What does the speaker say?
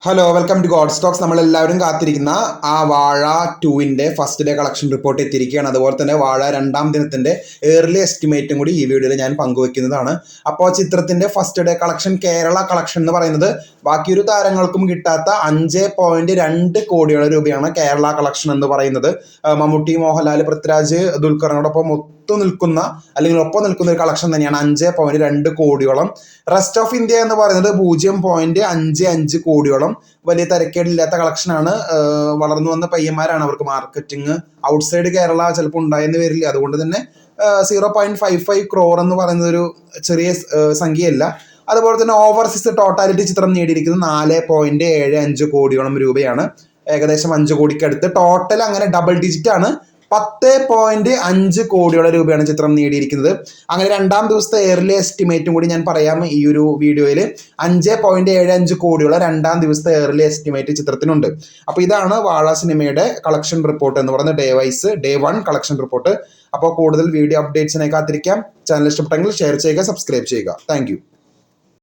Hello welcome to God Stocks. നമ്മളെല്ലാവരും കാത്തിരിക്കുന്ന ആ വാഴ 2-ന്റെ ഫസ്റ്റ് ഡേ കളക്ഷൻ റിപ്പോർട്ട് എത്തിയിരിക്കുകയാണ്. അതുപോലെ തന്നെ വാഴ 2-ാം ദിനത്തിന്റെ ഏർലി എസ്റ്റിമേറ്റും കൂടി ഈ വീഡിയോയിൽ ഞാൻ പങ്കുവെക്കുന്നതാണ്. അപ്പോൾ ചിത്രത്തിന്റെ first day collection Kerala collection എന്ന് പറയുന്നത് ബാക്കിയൊരു താരങ്ങൾക്കും കിട്ടാത്ത 5.2 കോടിയോളം രൂപയാണ് കേരള കളക്ഷൻ എന്ന് പറയുന്നത്. മമ്മൂട്ടി, മോഹൻലാൽ, പൃഥ്വിരാജ്, ദുൽഖറിനോടൊപ്പം നിൽക്കുന്ന അല്ലെങ്കിൽ ഒപ്പം നിൽക്കുന്ന ഒരു കളക്ഷൻ തന്നെയാണ് 5.2 കോടിയോളം. റെസ്റ്റ് ഓഫ് ഇന്ത്യ എന്ന് പറയുന്നത് 0.55 കോടിയോളം. വലിയ തരക്കേടില്ലാത്ത കളക്ഷനാണ്. വളർന്നു വന്ന പയ്യന്മാരാണ്, അവർക്ക് മാർക്കറ്റിംഗ് ഔട്ട്സൈഡ് കേരള ചിലപ്പോൾ ഉണ്ടായെന്ന് വരില്ല. അതുകൊണ്ട് തന്നെ 0.55 ക്രോർ എന്ന് പറയുന്നത് ഒരു ചെറിയ സംഖ്യയല്ല. അതുപോലെ തന്നെ ഓവർസീസ് ടോട്ടാലിറ്റി ചിത്രം നേടിയിരിക്കുന്നത് 4.75 കോടിയോളം രൂപയാണ്. ഏകദേശം 5 കോടിക്ക് അടുത്ത് ടോട്ടൽ. അങ്ങനെ ഡബിൾ ഡിജിറ്റ് ആണ്. 10.5 കോടിയോളം രൂപയാണ് ചിത്രം നേടിയിരിക്കുന്നത്. അങ്ങനെ 2-ാം ദിവസത്തെ എയർലി എസ്റ്റിമേറ്റും കൂടി ഞാൻ പറയാം ഈ ഒരു വീഡിയോയിൽ. 5.75 കോടിയോളം 2-ാം ദിവസത്തെ എയർലി എസ്റ്റിമേറ്റ് ചിത്രത്തിനുണ്ട്. അപ്പോൾ ഇതാണ് വാഴ സിനിമയുടെ കളക്ഷൻ റിപ്പോർട്ട് എന്ന് പറയുന്നത്, ഡേ 1 കളക്ഷൻ റിപ്പോർട്ട്. അപ്പോൾ കൂടുതൽ വീഡിയോ അപ്ഡേറ്റ്സിനെ കാത്തിരിക്കാം. ചാനൽ ഇഷ്ടപ്പെട്ടെങ്കിൽ ഷെയർ ചെയ്യുക, സബ്സ്ക്രൈബ് ചെയ്യുക. താങ്ക്